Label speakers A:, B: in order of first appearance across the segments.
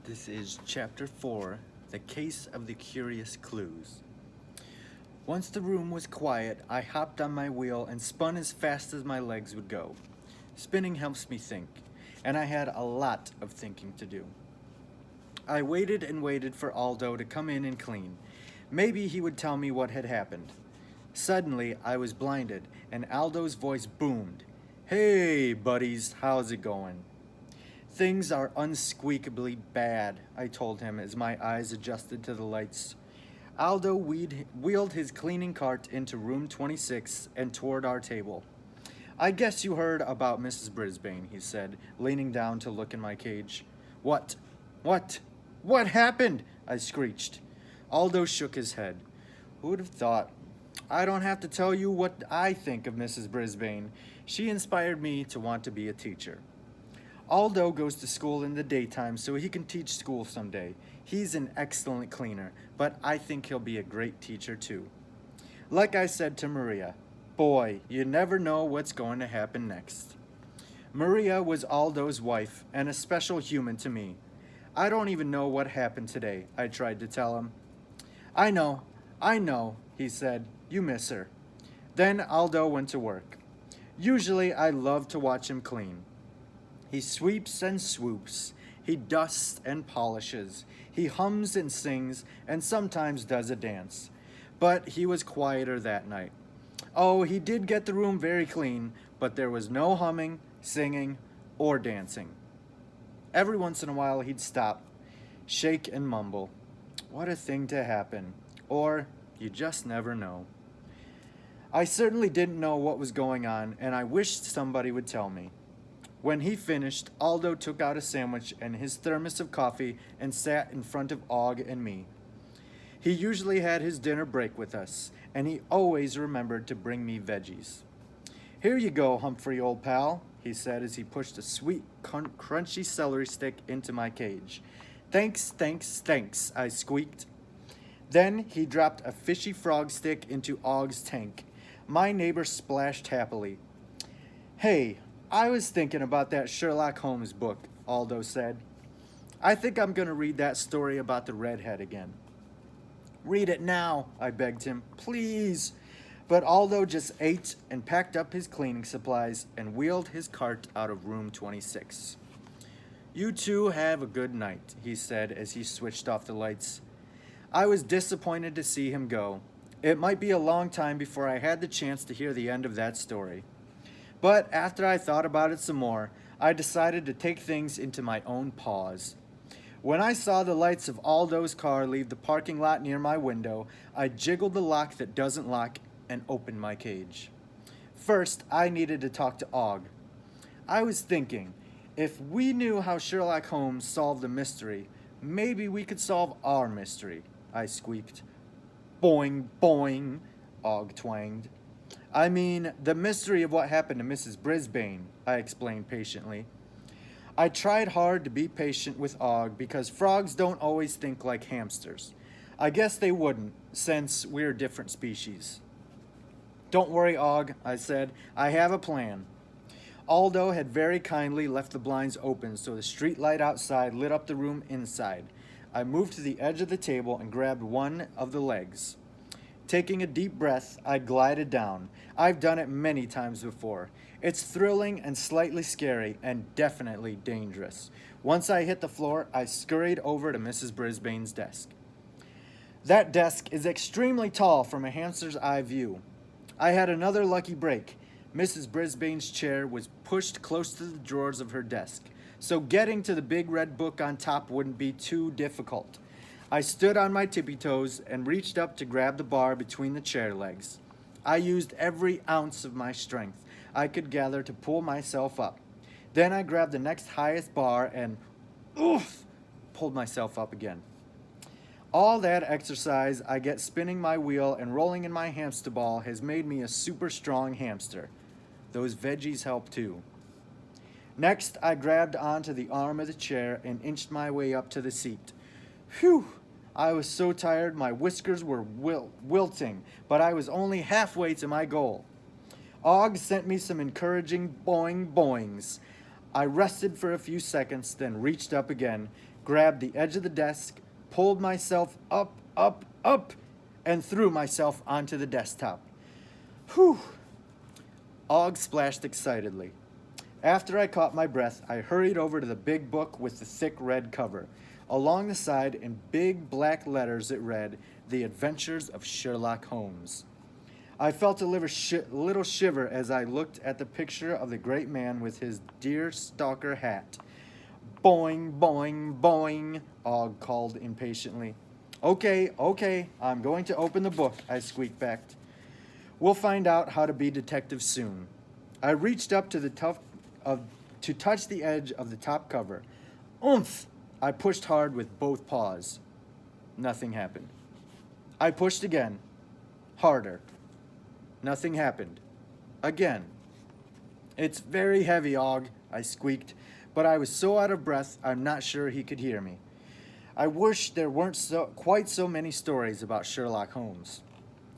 A: This is Chapter 4, The Case of the Curious Clues. Once the room was quiet, I hopped on my wheel and spun as fast as my legs would go. Spinning helps me think, and I had a lot of thinking to do. I waited and waited for Aldo to come in and clean. Maybe he would tell me what had happened. Suddenly, I was blinded, and Aldo's voice boomed. "Hey, buddies, how's it going?" "Things are unsqueakably bad," I told him as my eyes adjusted to the lights. Aldo wheeled his cleaning cart into room 26 and toward our table. "I guess you heard about Mrs. Brisbane," he said, leaning down to look in my cage. What? What happened?" I screeched. Aldo shook his head. "Who'd have thought? I don't have to tell you what I think of Mrs. Brisbane. She inspired me to want to be a teacher. Aldo goes to school in the daytime so he can teach school someday. He's an excellent cleaner, but I think he'll be a great teacher too." Like I said to Maria, boy, you never know what's going to happen next. Maria was Aldo's wife and a special human to me. "I don't even know what happened today," I tried to tell him. I know, he said. "You miss her." Then Aldo went to work. Usually I love to watch him clean. He sweeps and swoops. He dusts and polishes. He hums and sings and sometimes does a dance. But he was quieter that night. Oh, he did get the room very clean, but there was no humming, singing, or dancing. Every once in a while he'd stop, shake and mumble. What a thing to happen. Or you just never know. I certainly didn't know what was going on, and I wished somebody would tell me. When he finished, Aldo took out a sandwich and his thermos of coffee and sat in front of Og and me. He usually had his dinner break with us, and he always remembered to bring me veggies. "Here you go, Humphrey, old pal," he said as he pushed a sweet, crunchy celery stick into my cage. Thanks, I squeaked. Then he dropped a fishy frog stick into Og's tank. My neighbor splashed happily. "Hey, I was thinking about that Sherlock Holmes book," Aldo said. "I think I'm going to read that story about the redhead again." "Read it now," I begged him. "Please." But Aldo just ate and packed up his cleaning supplies and wheeled his cart out of room 26. "You two have a good night," he said as he switched off the lights. I was disappointed to see him go. It might be a long time before I had the chance to hear the end of that story. But after I thought about it some more, I decided to take things into my own paws. When I saw the lights of Aldo's car leave the parking lot near my window, I jiggled the lock that doesn't lock and opened my cage. First, I needed to talk to Og. I was thinking, if we knew how Sherlock Holmes solved a mystery, maybe we could solve our mystery, I squeaked. "Boing, boing," Og twanged. "I mean, the mystery of what happened to Mrs. Brisbane," I explained patiently. I tried hard to be patient with Og because frogs don't always think like hamsters. I guess they wouldn't, since we're different species. "Don't worry, Og," I said. "I have a plan." Aldo had very kindly left the blinds open so the street light outside lit up the room inside. I moved to the edge of the table and grabbed one of the legs. Taking a deep breath, I glided down. I've done it many times before. It's thrilling and slightly scary and definitely dangerous. Once I hit the floor, I scurried over to Mrs. Brisbane's desk. That desk is extremely tall from a hamster's eye view. I had another lucky break. Mrs. Brisbane's chair was pushed close to the drawers of her desk, so getting to the big red book on top wouldn't be too difficult. I stood on my tippy toes and reached up to grab the bar between the chair legs. I used every ounce of my strength I could gather to pull myself up. Then I grabbed the next highest bar and, oof, pulled myself up again. All that exercise I get spinning my wheel and rolling in my hamster ball has made me a super strong hamster. Those veggies help too. Next, I grabbed onto the arm of the chair and inched my way up to the seat. Phew! I was so tired my whiskers were wilting, but I was only halfway to my goal. Og sent me some encouraging boing boings. I rested for a few seconds, then reached up again, grabbed the edge of the desk, pulled myself up, and threw myself onto the desktop. Whew! Og splashed excitedly. After I caught my breath, I hurried over to the big book with the thick red cover. Along the side, in big black letters, it read, The Adventures of Sherlock Holmes. I felt a little shiver as I looked at the picture of the great man with his deer stalker hat. Boing, boing, boing, Og called impatiently. Okay, I'm going to open the book, I squeaked back. We'll find out how to be detectives soon. I reached up to to touch the edge of the top cover. Oomph! I pushed hard with both paws. Nothing happened. I pushed again. Harder. Nothing happened. Again. It's very heavy, Og, I squeaked, but I was so out of breath I'm not sure he could hear me. I wish there weren't quite so many stories about Sherlock Holmes.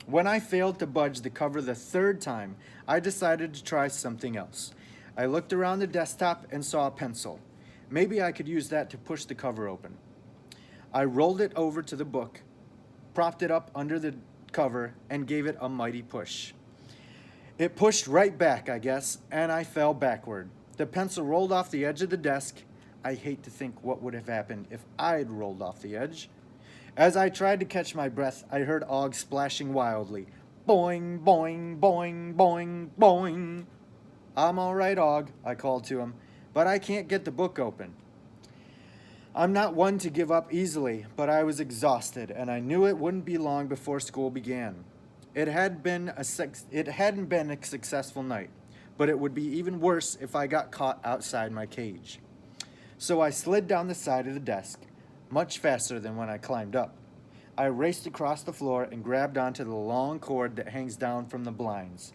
A: When I failed to budge the cover the third time, I decided to try something else. I looked around the desktop and saw a pencil. Maybe I could use that to push the cover open. I rolled it over to the book, propped it up under the cover, and gave it a mighty push. It pushed right back, I guess, and I fell backward. The pencil rolled off the edge of the desk. I hate to think what would have happened if I'd rolled off the edge. As I tried to catch my breath, I heard Og splashing wildly. Boing, boing, boing, boing, boing. I'm all right, Og, I called to him, but I can't get the book open. I'm not one to give up easily, but I was exhausted, and I knew it wouldn't be long before school began. It hadn't been a successful night, but it would be even worse if I got caught outside my cage. So I slid down the side of the desk, much faster than when I climbed up. I raced across the floor and grabbed onto the long cord that hangs down from the blinds.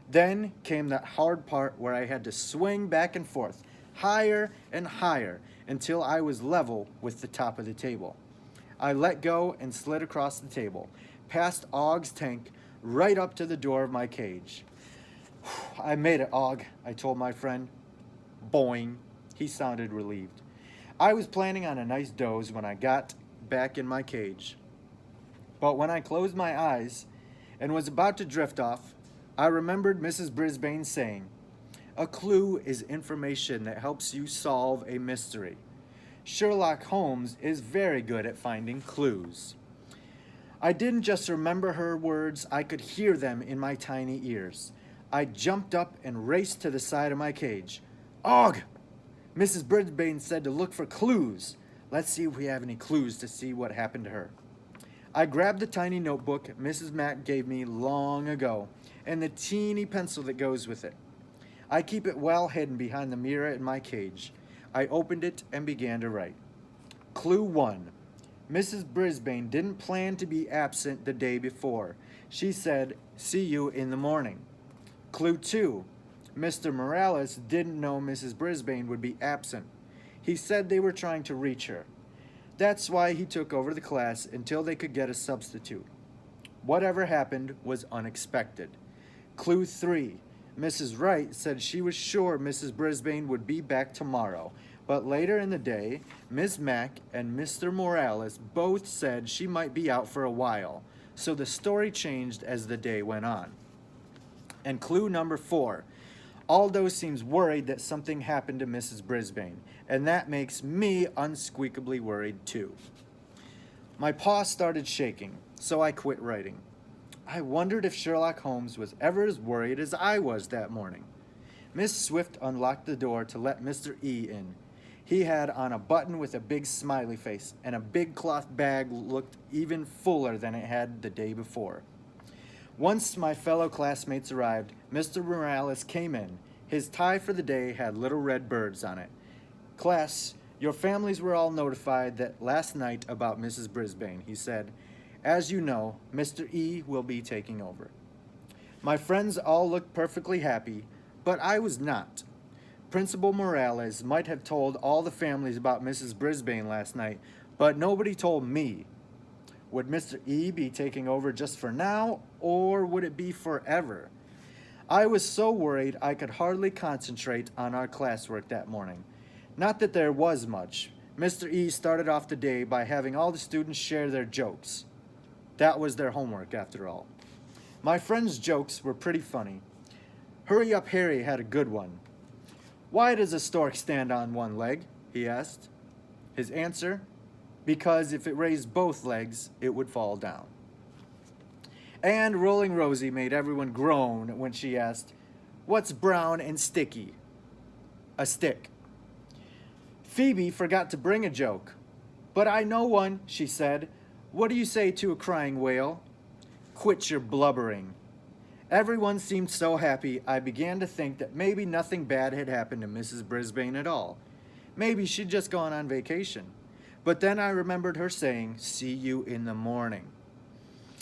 A: Then came that hard part where I had to swing back and forth, higher and higher, until I was level with the top of the table. I let go and slid across the table, past Og's tank, right up to the door of my cage. I made it, Og, I told my friend. Boing. He sounded relieved. I was planning on a nice doze when I got back in my cage. But when I closed my eyes and was about to drift off, I remembered Mrs. Brisbane saying, "A clue is information that helps you solve a mystery. Sherlock Holmes is very good at finding clues." I didn't just remember her words, I could hear them in my tiny ears. I jumped up and raced to the side of my cage. Og! Mrs. Brisbane said to look for clues. Let's see if we have any clues to see what happened to her. I grabbed the tiny notebook Mrs. Mack gave me long ago and the teeny pencil that goes with it. I keep it well hidden behind the mirror in my cage. I opened it and began to write. Clue 1. Mrs. Brisbane didn't plan to be absent the day before. She said, "See you in the morning." Clue 2. Mr. Morales didn't know Mrs. Brisbane would be absent. He said they were trying to reach her. That's why he took over the class until they could get a substitute. Whatever happened was unexpected. Clue 3. Mrs. Wright said she was sure Mrs. Brisbane would be back tomorrow, but later in the day, Ms. Mack and Mr. Morales both said she might be out for a while, so the story changed as the day went on. And clue number 4. Aldo seems worried that something happened to Mrs. Brisbane, and that makes me unsqueakably worried too. My paw started shaking, so I quit writing. I wondered if Sherlock Holmes was ever as worried as I was that morning. Miss Swift unlocked the door to let Mr. E in. He had on a button with a big smiley face, and a big cloth bag looked even fuller than it had the day before. Once my fellow classmates arrived, Mr. Morales came in. His tie for the day had little red birds on it. "Class, your families were all notified that last night about Mrs. Brisbane," he said. "As you know, Mr. E will be taking over." My friends all looked perfectly happy, but I was not. Principal Morales might have told all the families about Mrs. Brisbane last night, but nobody told me. Would Mr. E be taking over just for now, or would it be forever? I was so worried I could hardly concentrate on our classwork that morning. Not that there was much. Mr. E started off the day by having all the students share their jokes. That was their homework, after all. My friend's jokes were pretty funny. Hurry Up Harry had a good one. "Why does a stork stand on one leg?" he asked. His answer: "Because if it raised both legs, it would fall down." And Rolling Rosie made everyone groan when she asked, "What's brown and sticky?" "A stick." Phoebe forgot to bring a joke. "But I know one," she said. "What do you say to a crying whale?" "Quit your blubbering." Everyone seemed so happy, I began to think that maybe nothing bad had happened to Mrs. Brisbane at all. Maybe she'd just gone on vacation. But then I remembered her saying, "See you in the morning."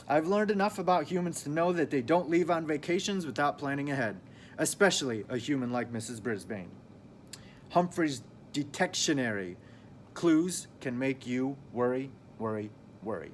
A: I've learned enough about humans to know that they don't leave on vacations without planning ahead, especially a human like Mrs. Brisbane. Humphrey's Detectionary. Clues can make you worry, worry, worry.